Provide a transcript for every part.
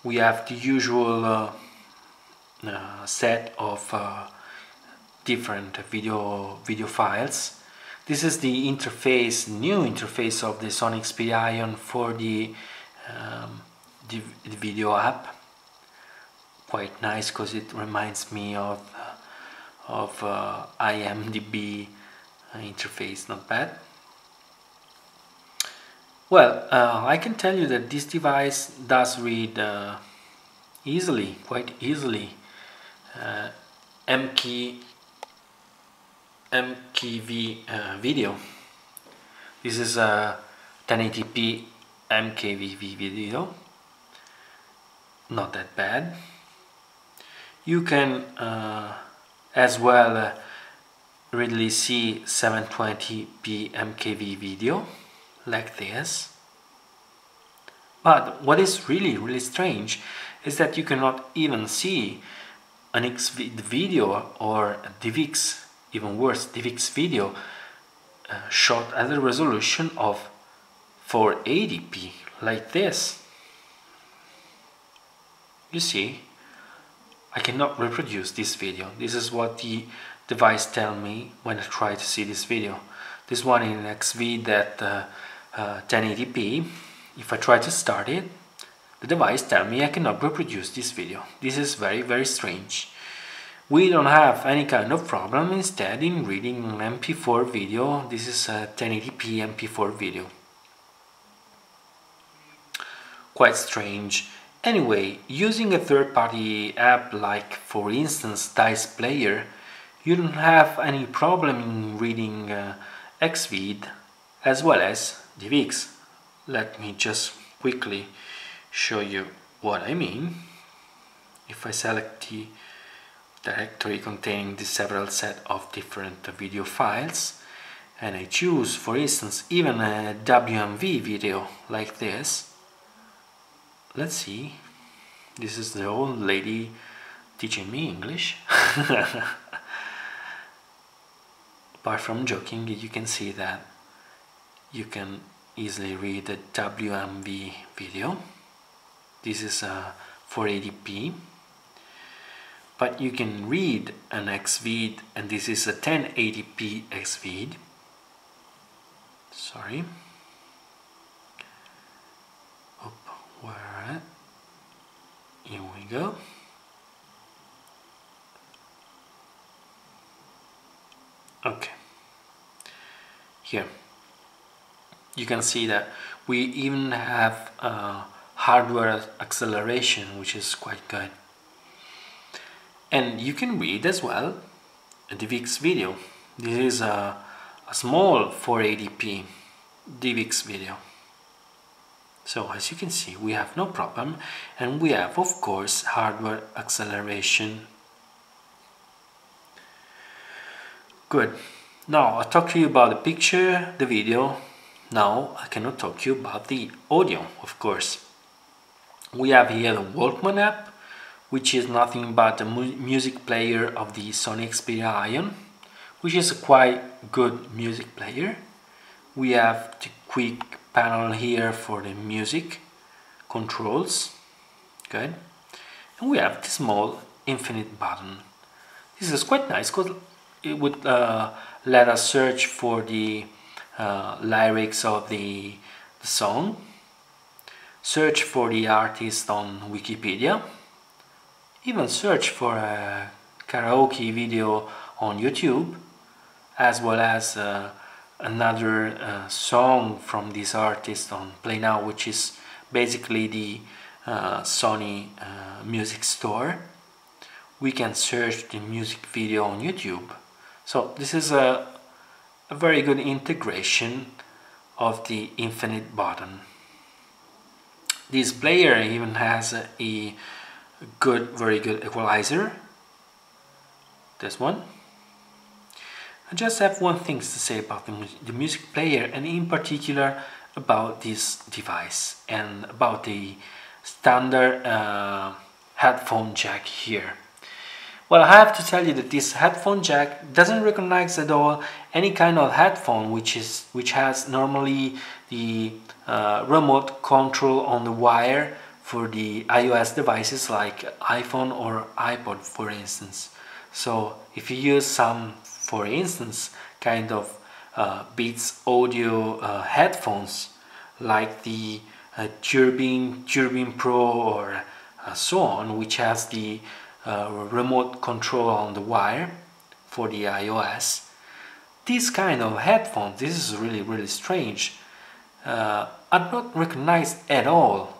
we have the usual set of different video files. This is the interface, new interface of the Sony Xperia Ion for the video app. Quite nice because it reminds me of IMDb interface, not bad. Well, I can tell you that this device does read quite easily, MKV video. This is a 1080p MKV video, not that bad. You can as well readily see 720p MKV video like this. But what is really strange is that you cannot even see an Xvid video or a DivX, even worse, DivX video shot at a resolution of 480p like this. You see, I cannot reproduce this video. This is what the device tells me when I try to see this video. This one in Xvid at 1080p. If I try to start it, the device tells me I cannot reproduce this video. This is very strange. We don't have any kind of problem instead in reading MP4 video. This is a 1080p MP4 video. Quite strange. Anyway, using a third-party app like, for instance, Dice Player, you don't have any problem in reading Xvid as well as DivX. Let me just quickly show you what I mean. If I select the directory containing the several set of different video files and I choose, for instance, even a WMV video like this, let's see, this is the old lady teaching me English. Apart from joking, you can see that you can easily read the WMV video. This is a 480p, but you can read an Xvid, and this is a 1080p Xvid. Sorry. Where? Here we go. Okay. Here you can see that we even have hardware acceleration, which is quite good. And you can read as well a DivX video. This is a small 480p DivX video. So as you can see, we have no problem, and we have, of course, hardware acceleration. Good. Now I'll talk to you about the picture, the video. Now I cannot talk to you about the audio, of course. We have here the Walkman app, which is nothing but a music player of the Sony Xperia Ion, which is a quite good music player. We have the quick panel here for the music controls. Good. And we have the small infinite button. This is quite nice because it would let us search for the lyrics of the song, search for the artist on Wikipedia, even search for a karaoke video on YouTube, as well as another song from this artist on Play Now, which is basically the Sony music store. We can search the music video on YouTube. So this is a very good integration of the infinite button. This player even has a very good equalizer. This one. I just have one thing to say about the music player, and in particular about this device and about the standard headphone jack here. Well, I have to tell you that this headphone jack doesn't recognize at all any kind of headphone which has normally the remote control on the wire for the iOS devices like iPhone or iPod, for instance. So if you use some, for instance, kind of Beats audio headphones like the Turbine Pro or so on, which has the remote control on the wire for the iOS, these kind of headphones, this is really strange, are not recognized at all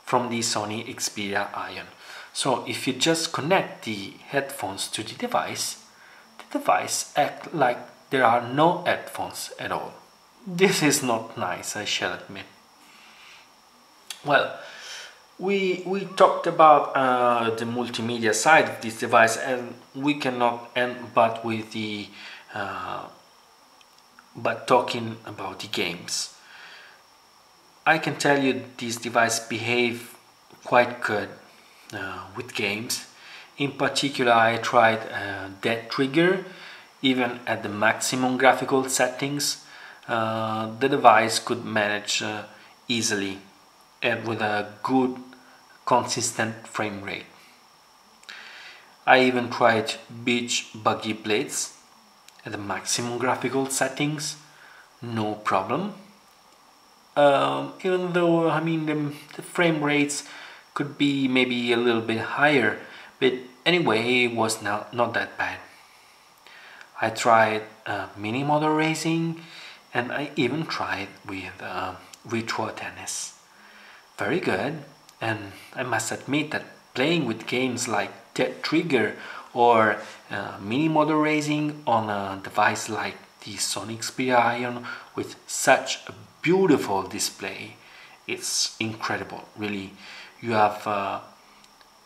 from the Sony Xperia Ion. So if you just connect the headphones to the device acts like there are no headphones at all. This is not nice, I shall admit. Well, we talked about the multimedia side of this device, and we cannot end but with the talking about the games. I can tell you this device behave quite good with games. In particular, I tried Death Trigger. Even at the maximum graphical settings, the device could manage easily and with a good consistent frame rate. I even tried Beach Buggy Blades at the maximum graphical settings, no problem. Even though, I mean, the frame rates could be maybe a little bit higher, but anyway, it was not that bad. I tried mini motor racing, and I even tried with retro tennis. Very good, and I must admit that playing with games like Death Trigger or mini motor racing on a device like the Sony Xperia Ion with such a beautiful display, it's incredible, really. You have a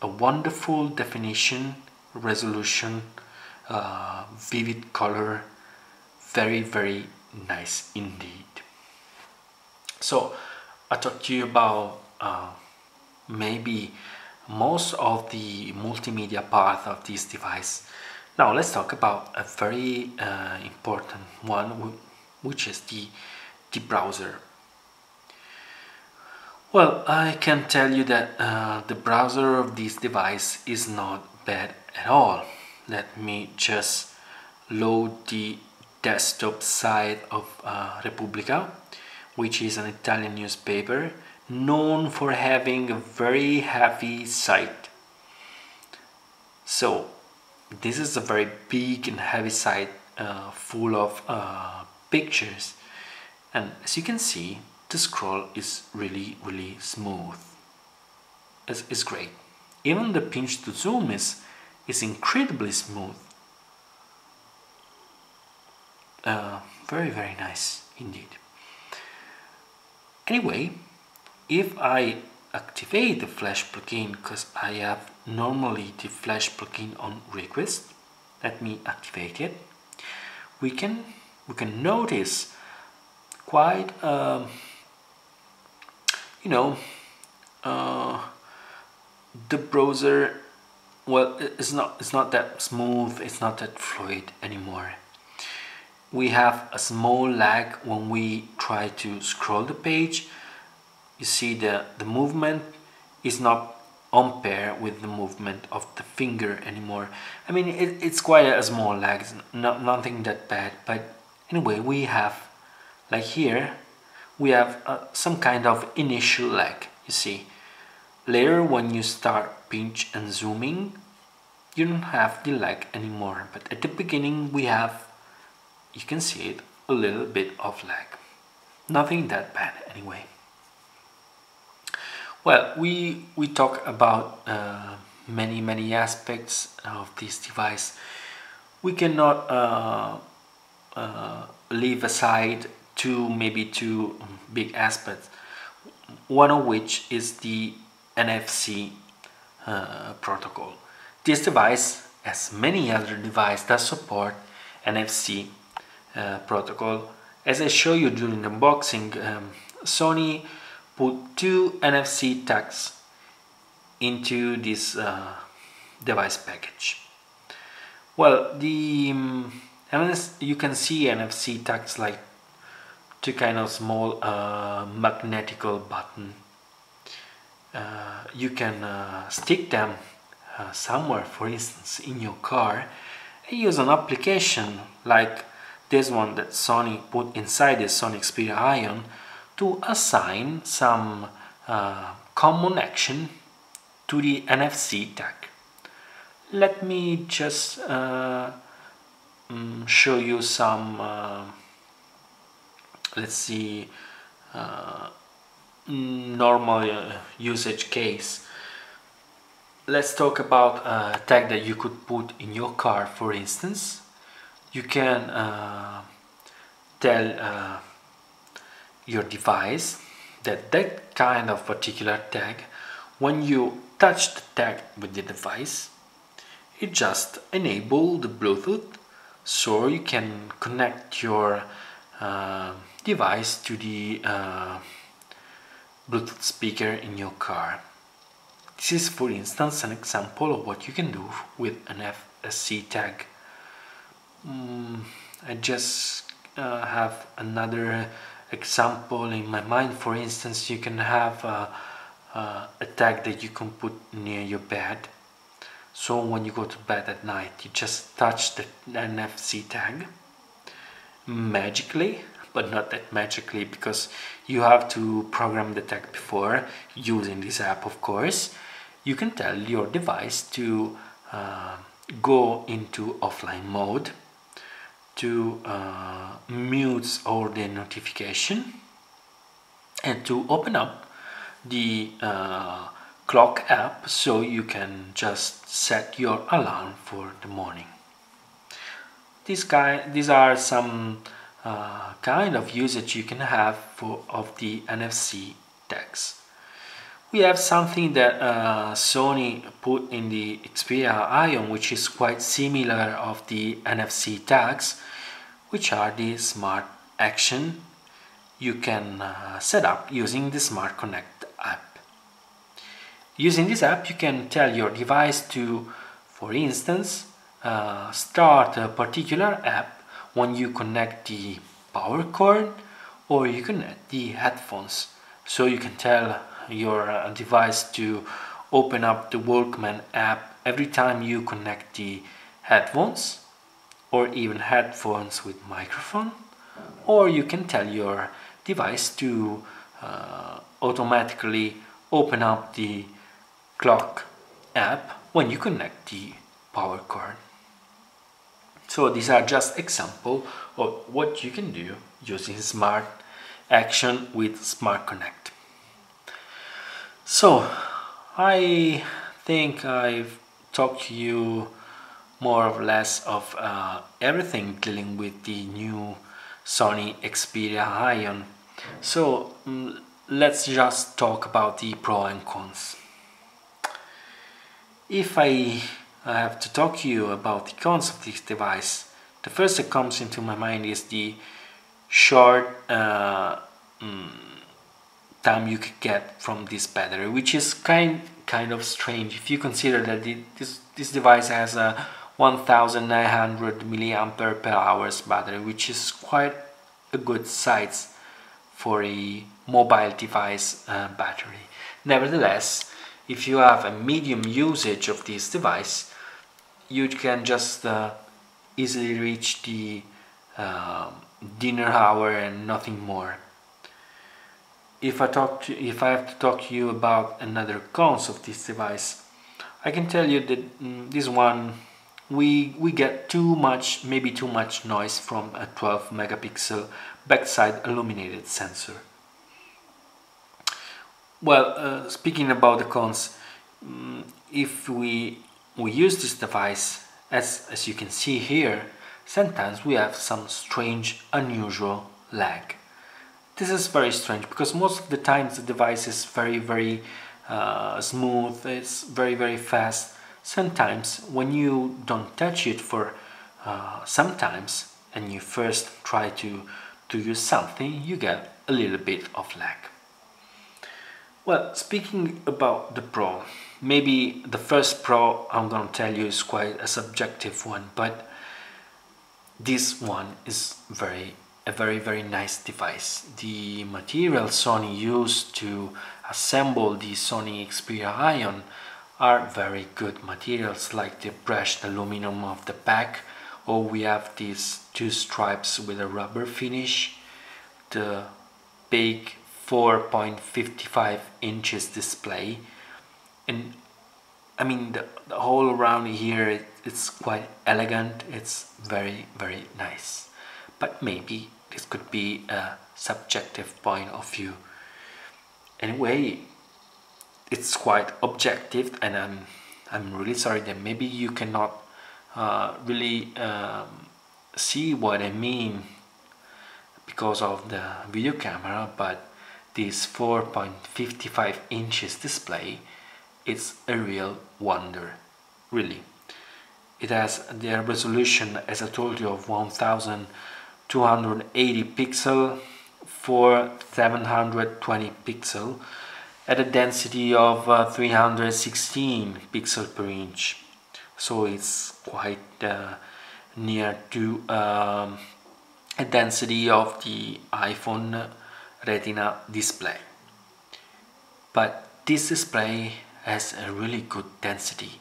wonderful definition, resolution, vivid color, very nice indeed. So I talked to you about maybe most of the multimedia part of this device. Now let's talk about a very important one, which is the browser. Well, I can tell you that the browser of this device is not bad at all. Let me just load the desktop side of Repubblica, which is an Italian newspaper known for having a very heavy site. So this is a very big and heavy site full of pictures, and as you can see, the scroll is really smooth. It's great. Even the pinch to zoom is incredibly smooth. Very nice indeed. Anyway, if I activate the flash plugin, because I have normally the flash plugin on request, let me activate it. We can notice quite the browser, well, it's not that smooth, it's not that fluid anymore. We have a small lag when we try to scroll the page. You see the movement is not on pair with the movement of the finger anymore. I mean, it's quite a small lag, it's nothing that bad, but anyway, we have, like here, we have some kind of initial lag, you see. Later, when you start pinch and zooming, you don't have the lag anymore, but at the beginning we have, you can see it, a little bit of lag. Nothing that bad anyway. Well, we talk about many aspects of this device. We cannot leave aside maybe two big aspects, one of which is the NFC protocol. This device, as many other devices, does support NFC protocol. As I show you during the unboxing, Sony put two NFC tags into this device package. Well, you can see NFC tags like two kind of small magnetical button. you can stick them somewhere, for instance in your car, and use an application like this one that Sony put inside the Sony Xperia Ion to assign some common action to the NFC tag. Let me just show you some let's see, normal usage case. Let's talk about a tag that you could put in your car. For instance, you can tell your device that that kind of particular tag, when you touch the tag with the device, it just enables the Bluetooth, so you can connect your device to the Bluetooth speaker in your car. This is, for instance, an example of what you can do with an NFC tag. I just have another example in my mind. For instance, you can have a tag that you can put near your bed. So when you go to bed at night, you just touch the NFC tag magically, but not that magically, because you have to program the tag before using this app, of course. You can tell your device to go into offline mode, to mute all the notification, and to open up the clock app, so you can just set your alarm for the morning. These are some kind of usage you can have of the NFC tags. We have something that Sony put in the Xperia Ion, which is quite similar of the NFC tags, which are the smart action you can set up using the Smart Connect app. Using this app, you can tell your device to, for instance, start a particular app when you connect the power cord or you connect the headphones. So you can tell your device to open up the Walkman app every time you connect the headphones, or even headphones with microphone, or you can tell your device to automatically open up the clock app when you connect the power cord. So these are just examples of what you can do using Smart Action with Smart Connect. So I think I've talked to you more or less of everything dealing with the new Sony Xperia Ion. So let's just talk about the pros and cons. If I have to talk to you about the cons of this device, the first that comes into my mind is the short time you could get from this battery, which is kind of strange if you consider that this device has a 1900 mAh battery, which is quite a good size for a mobile device battery. Nevertheless, if you have a medium usage of this device, you can just easily reach the dinner hour and nothing more. If I have to talk to you about another cons of this device, I can tell you that this one we get too much noise from a 12 megapixel backside illuminated sensor. Well, speaking about the cons, if we use this device, as you can see here, sometimes we have some strange, unusual lag. This is very strange because most of the times the device is very smooth, it's very fast. Sometimes when you don't touch it for sometimes and you first try to use something, you get a little bit of lag. Well, speaking about the pro, maybe the first pro I'm going to tell you is quite a subjective one, but this one is a very nice device. The material Sony used to assemble the Sony Xperia Ion are very good materials, like the brushed aluminum of the back, or we have these two stripes with a rubber finish, the big 4.55 inches display, and I mean the whole around here it's quite elegant, it's very nice. But maybe this could be a subjective point of view. Anyway, it's quite objective, and I'm really sorry that maybe you cannot really see what I mean because of the video camera, but this 4.55 inches display, it's a real wonder, really. It has the resolution, as I told you, of 1280 pixel for 720 pixel at a density of 316 pixel per inch. So it's quite near to a density of the iPhone Retina display. But this display has a really good density.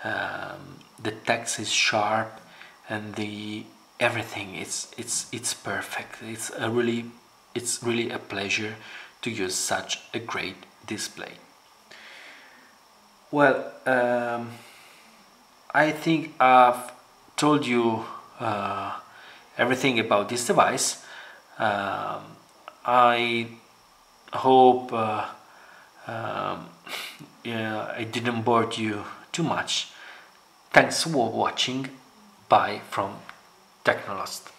The text is sharp, and everything it's perfect. It's really a pleasure to use such a great display. Well, I think I've told you everything about this device. I hope yeah, I didn't bore you too much. Thanks for watching. Bye from TechnoLost.